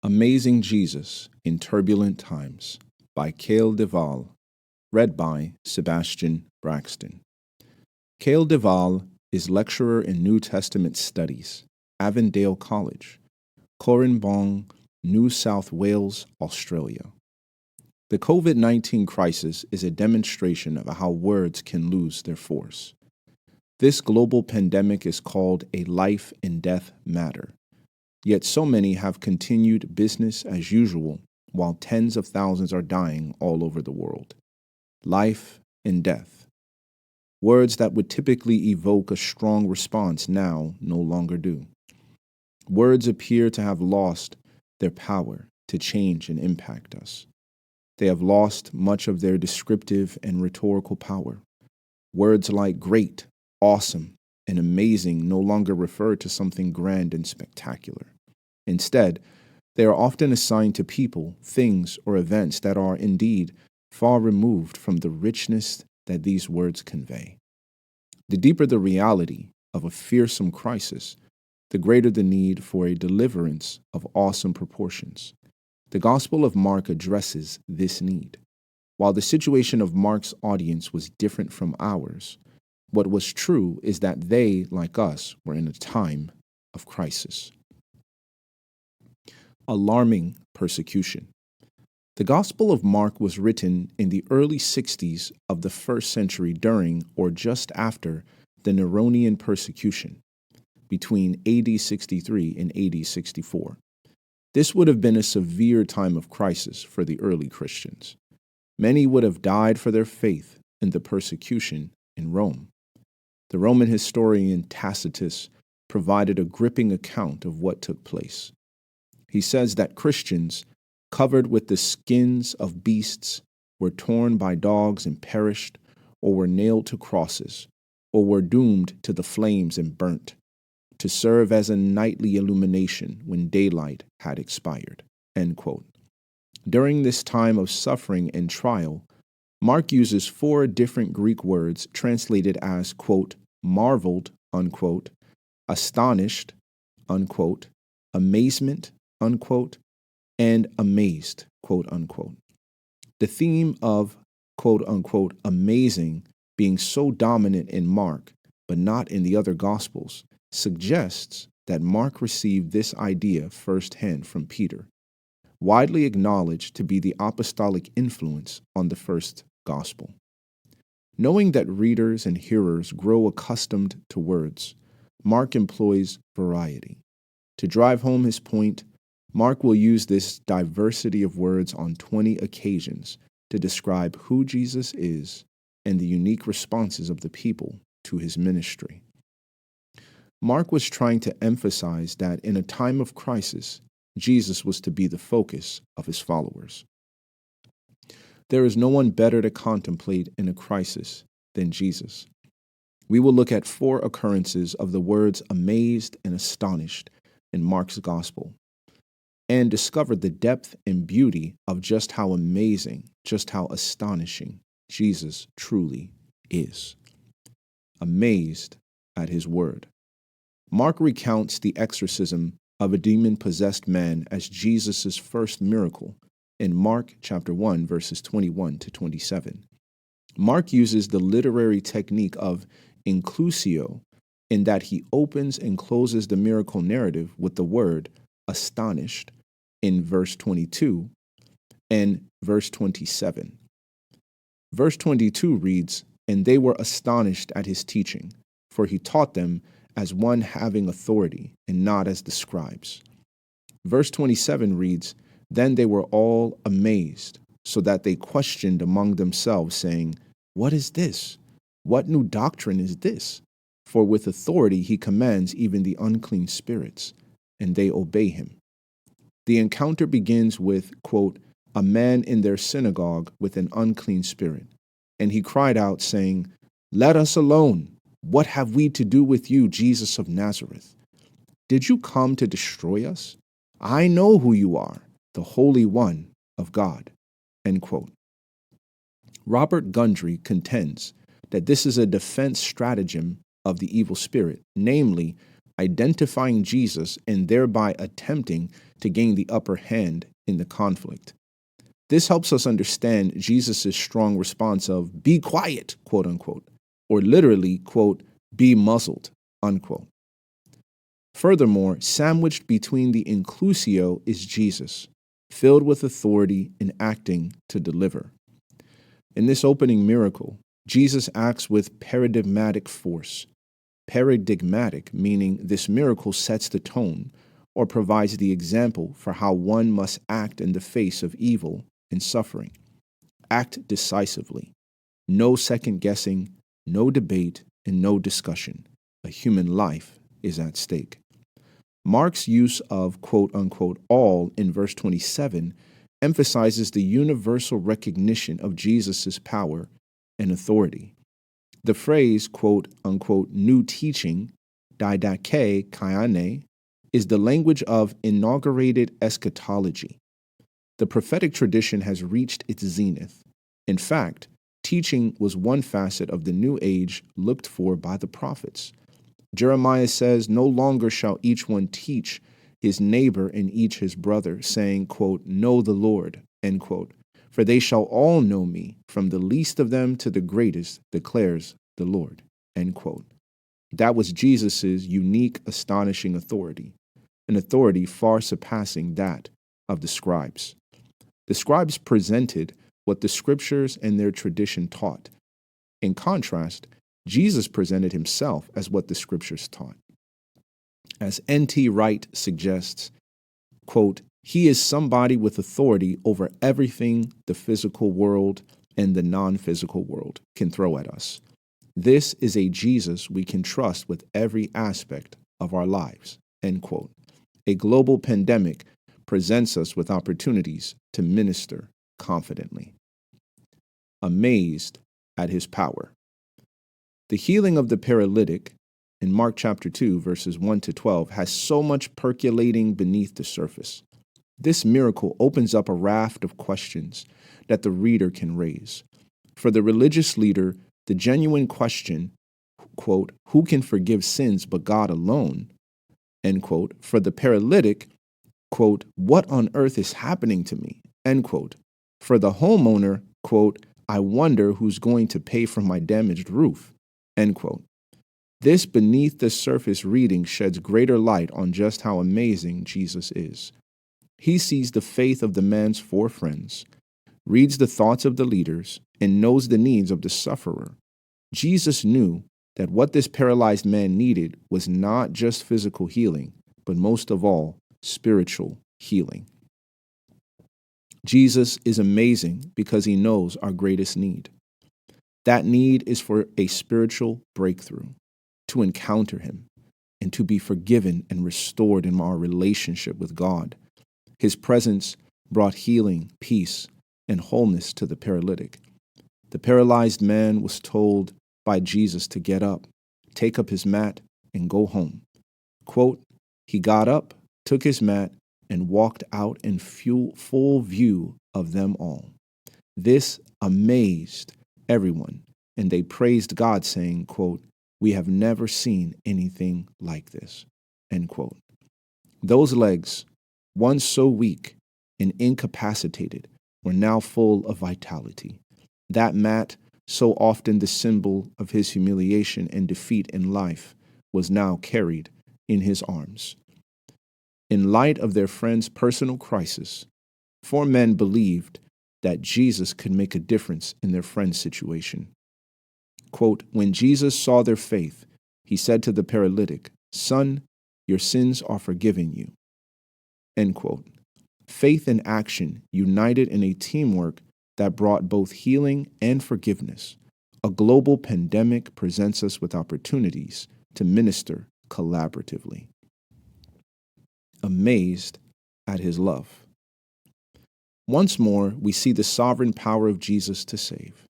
Amazing Jesus in Turbulent Times by Kayle Waal, read by Sebastian Braxton. Kayle Waal is lecturer in New Testament Studies, Avondale College, Corranbong, New South Wales, Australia. The COVID-19 crisis is a demonstration of how words can lose their force. This global pandemic is called a life and death matter. Yet so many have continued business as usual while tens of thousands are dying all over the world. Life and death. Words that would typically evoke a strong response now no longer do. Words appear to have lost their power to change and impact us. They have lost much of their descriptive and rhetorical power. Words like great, awesome, and amazing no longer refer to something grand and spectacular. Instead, they are often assigned to people, things, or events that are indeed far removed from the richness that these words convey. The deeper the reality of a fearsome crisis, the greater the need for a deliverance of awesome proportions. The Gospel of Mark addresses this need. While the situation of Mark's audience was different from ours, what was true is that they, like us, were in a time of crisis. Alarming persecution. The Gospel of Mark was written in the early 60s of the first century during or just after the Neronian persecution, between AD 63 and AD 64. This would have been a severe time of crisis for the early Christians. Many would have died for their faith in the persecution in Rome. The Roman historian Tacitus provided a gripping account of what took place. He says that Christians, covered with the skins of beasts, were torn by dogs and perished, or were nailed to crosses, or were doomed to the flames and burnt, to serve as a nightly illumination when daylight had expired. End quote. During this time of suffering and trial, Mark uses 4 different Greek words translated as, quote, marveled, unquote, astonished, unquote, amazement, unquote, and amazed, quote, unquote. The theme of, quote, unquote, amazing being so dominant in Mark, but not in the other Gospels, suggests that Mark received this idea firsthand from Peter, widely acknowledged to be the apostolic influence on the first Gospel. Knowing that readers and hearers grow accustomed to words, Mark employs variety. To drive home his point, Mark will use this diversity of words on 20 occasions to describe who Jesus is and the unique responses of the people to his ministry. Mark was trying to emphasize that in a time of crisis, Jesus was to be the focus of his followers. There is no one better to contemplate in a crisis than Jesus. We will look at 4 occurrences of the words amazed and astonished in Mark's gospel, and discover the depth and beauty of just how amazing, just how astonishing Jesus truly is. Amazed at his word. Mark recounts the exorcism of a demon-possessed man as Jesus' first miracle in Mark chapter 1, verses 21 to 27. Mark uses the literary technique of inclusio in that he opens and closes the miracle narrative with the word astonished in verse 22 and verse 27. Verse 22 reads, "And they were astonished at his teaching, for he taught them as one having authority and not as the scribes." Verse 27 reads, "Then they were all amazed, so that they questioned among themselves, saying, 'What is this? What new doctrine is this? For with authority he commands even the unclean spirits, and they obey him.'" The encounter begins with, quote, "a man in their synagogue with an unclean spirit. And he cried out, saying, 'Let us alone. What have we to do with you, Jesus of Nazareth? Did you come to destroy us? I know who you are, the Holy One of God.'" End quote. Robert Gundry contends that this is a defense stratagem of the evil spirit, namely, identifying Jesus and thereby attempting to gain the upper hand in the conflict. This helps us understand Jesus' strong response of "be quiet," quote unquote, or literally, quote, "be muzzled," unquote. Furthermore, sandwiched between the inclusio is Jesus, filled with authority and acting to deliver. In this opening miracle, Jesus acts with paradigmatic force. Paradigmatic meaning this miracle sets the tone or provides the example for how one must act in the face of evil and suffering. Act decisively. No second guessing, no debate, and no discussion. A human life is at stake. Mark's use of quote unquote all in verse 27 emphasizes the universal recognition of Jesus' power and authority. The phrase quote unquote new teaching, didache kaiane, is the language of inaugurated eschatology. The prophetic tradition has reached its zenith. In fact, teaching was one facet of the new age looked for by the prophets. Jeremiah says, "No longer shall each one teach his neighbor and each his brother, saying, quote, know the Lord, end quote. For they shall all know me, from the least of them to the greatest, declares the Lord," end quote. That was Jesus' unique, astonishing authority, an authority far surpassing that of the scribes. The scribes presented what the scriptures and their tradition taught. In contrast, Jesus presented himself as what the scriptures taught. As N.T. Wright suggests, quote, he is somebody with authority over everything the physical world and the non-physical world can throw at us. This is a Jesus we can trust with every aspect of our lives, end quote. A global pandemic presents us with opportunities to minister confidently. Amazed at his power. The healing of the paralytic in Mark chapter 2, verses 1 to 12, has so much percolating beneath the surface. This miracle opens up a raft of questions that the reader can raise. For the religious leader, the genuine question, quote, who can forgive sins but God alone, end quote. For the paralytic, quote, what on earth is happening to me, end quote. For the homeowner, quote, I wonder who's going to pay for my damaged roof, end quote. This beneath the surface reading sheds greater light on just how amazing Jesus is. He sees the faith of the man's four friends, reads the thoughts of the leaders, and knows the needs of the sufferer. Jesus knew that what this paralyzed man needed was not just physical healing, but most of all, spiritual healing. Jesus is amazing because he knows our greatest need. That need is for a spiritual breakthrough, to encounter him, and to be forgiven and restored in our relationship with God. His presence brought healing, peace, and wholeness to the paralytic. The paralyzed man was told by Jesus to get up, take up his mat, and go home. Quote, he got up, took his mat, and walked out in full view of them all. This amazed everyone, and they praised God, saying, quote, we have never seen anything like this, end quote. Those legs, once so weak and incapacitated, were now full of vitality. That mat, so often the symbol of his humiliation and defeat in life, was now carried in his arms. In light of their friend's personal crisis, four men believed that Jesus could make a difference in their friend's situation. Quote, when Jesus saw their faith, he said to the paralytic, son, your sins are forgiven you. End quote. Faith and action united in a teamwork that brought both healing and forgiveness. A global pandemic presents us with opportunities to minister collaboratively. Amazed at his love. Once more, we see the sovereign power of Jesus to save.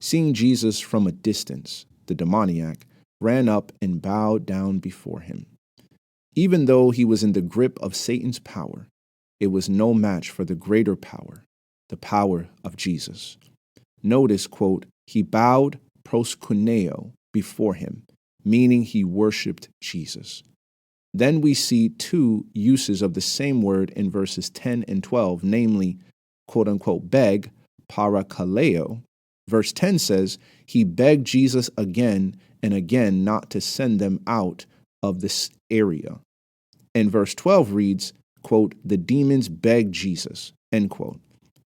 Seeing Jesus from a distance, the demoniac ran up and bowed down before him. Even though he was in the grip of Satan's power, it was no match for the greater power, the power of Jesus. Notice, quote, he bowed proskuneo before him, meaning he worshiped Jesus. Then we see two uses of the same word in verses 10 and 12, namely, quote unquote, beg, parakaleo. Verse 10 says, he begged Jesus again and again not to send them out of this area. And verse 12 reads, quote, the demons begged Jesus, end quote.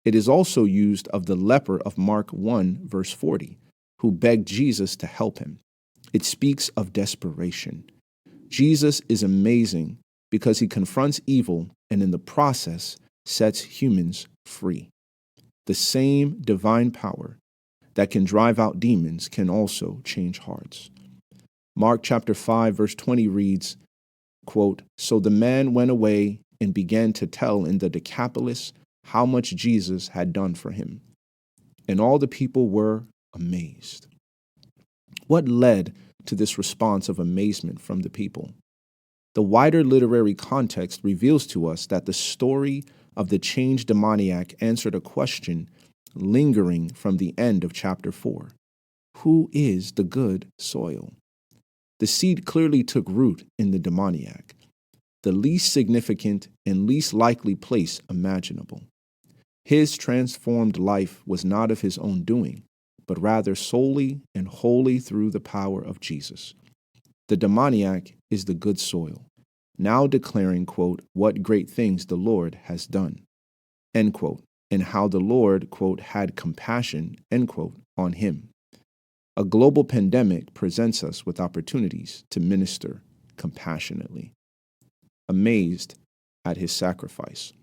It is also used of the leper of Mark 1, verse 40, who begged Jesus to help him. It speaks of desperation. Jesus is amazing because he confronts evil and in the process sets humans free. The same divine power that can drive out demons can also change hearts. Mark chapter 5, verse 20 reads, quote, so the man went away and began to tell in the Decapolis how much Jesus had done for him. And all the people were amazed. What led to this response of amazement from the people? The wider literary context reveals to us that the story of the changed demoniac answered a question lingering from the end of chapter 4. Who is the good soil? The seed clearly took root in the demoniac, the least significant and least likely place imaginable. His transformed life was not of his own doing, but rather solely and wholly through the power of Jesus. The demoniac is the good soil, now declaring, quote, what great things the Lord has done, end quote, and how the Lord, quote, had compassion, end quote, on him. A global pandemic presents us with opportunities to minister compassionately. Amazed at his sacrifice.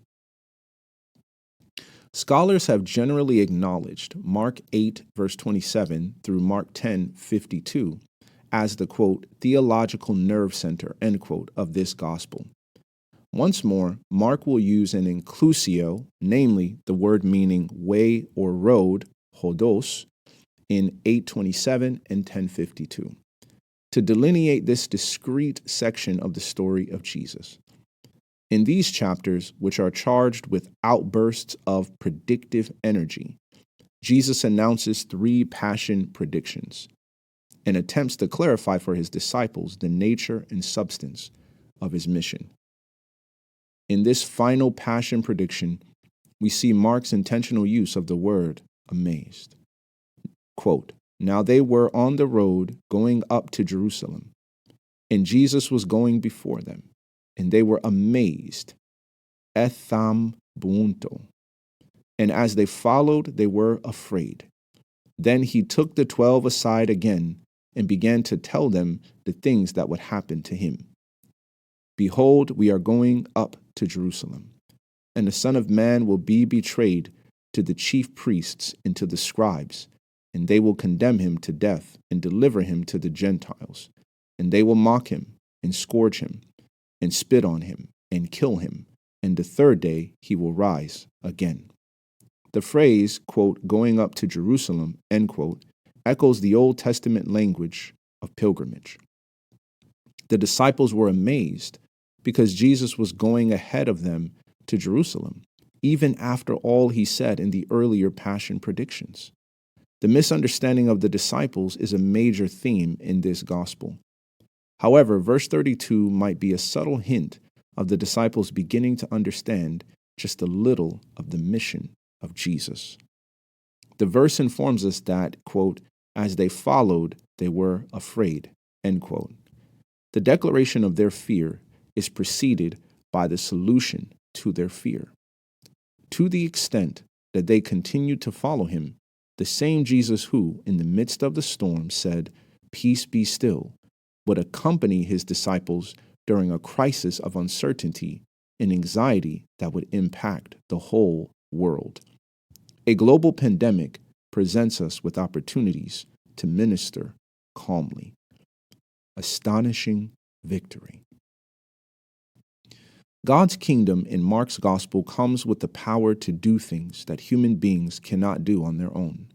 Scholars have generally acknowledged Mark 8, verse 27 through Mark 10, 52 as the, quote, theological nerve center, end quote, of this gospel. Once more, Mark will use an inclusio, namely the word meaning way or road, hodos, in 8:27 and 10:52, to delineate this discrete section of the story of Jesus. In these chapters, which are charged with outbursts of predictive energy, Jesus announces 3 passion predictions and attempts to clarify for his disciples the nature and substance of his mission. In this final passion prediction, we see Mark's intentional use of the word amazed. Quote, now they were on the road going up to Jerusalem, and Jesus was going before them, and they were amazed, etham buunto. And as they followed, they were afraid. Then he took the 12 aside again and began to tell them the things that would happen to him. Behold, we are going up to Jerusalem, and the Son of Man will be betrayed to the chief priests and to the scribes, and they will condemn him to death and deliver him to the Gentiles, and they will mock him and scourge him and spit on him and kill him, and the third day he will rise again. The phrase, quote, going up to Jerusalem, end quote, echoes the Old Testament language of pilgrimage. The disciples were amazed because Jesus was going ahead of them to Jerusalem, even after all he said in the earlier passion predictions. The misunderstanding of the disciples is a major theme in this gospel. However, verse 32 might be a subtle hint of the disciples beginning to understand just a little of the mission of Jesus. The verse informs us that, quote, as they followed, they were afraid, end quote. The declaration of their fear is preceded by the solution to their fear. To the extent that they continued to follow him, the same Jesus who, in the midst of the storm, said, peace be still, would accompany his disciples during a crisis of uncertainty and anxiety that would impact the whole world. A global pandemic presents us with opportunities to minister calmly. Astonishing victory. God's kingdom in Mark's gospel comes with the power to do things that human beings cannot do on their own.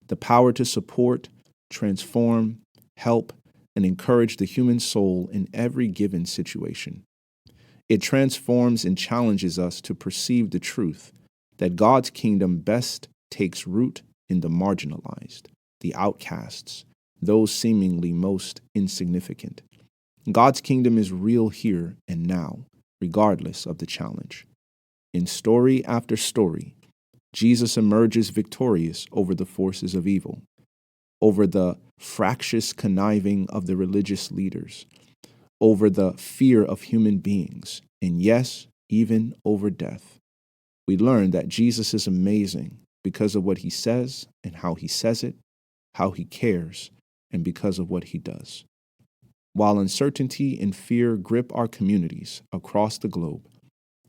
The power to support, transform, help, and encourage the human soul in every given situation. It transforms and challenges us to perceive the truth that God's kingdom best takes root in the marginalized, the outcasts, those seemingly most insignificant. God's kingdom is real here and now, regardless of the challenge. In story after story, Jesus emerges victorious over the forces of evil, over the fractious conniving of the religious leaders, over the fear of human beings, and yes, even over death. We learn that Jesus is amazing because of what he says and how he says it, how he cares, and because of what he does. While uncertainty and fear grip our communities across the globe,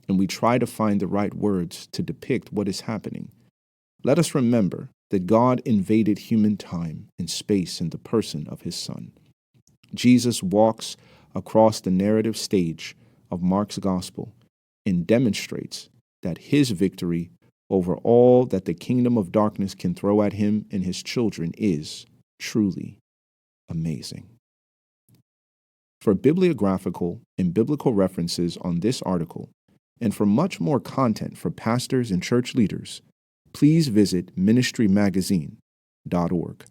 and we try to find the right words to depict what is happening, let us remember that God invaded human time and space in the person of his Son. Jesus walks across the narrative stage of Mark's gospel and demonstrates that his victory over all that the kingdom of darkness can throw at him and his children is truly amazing. For bibliographical and biblical references on this article, and for much more content for pastors and church leaders, please visit ministrymagazine.org.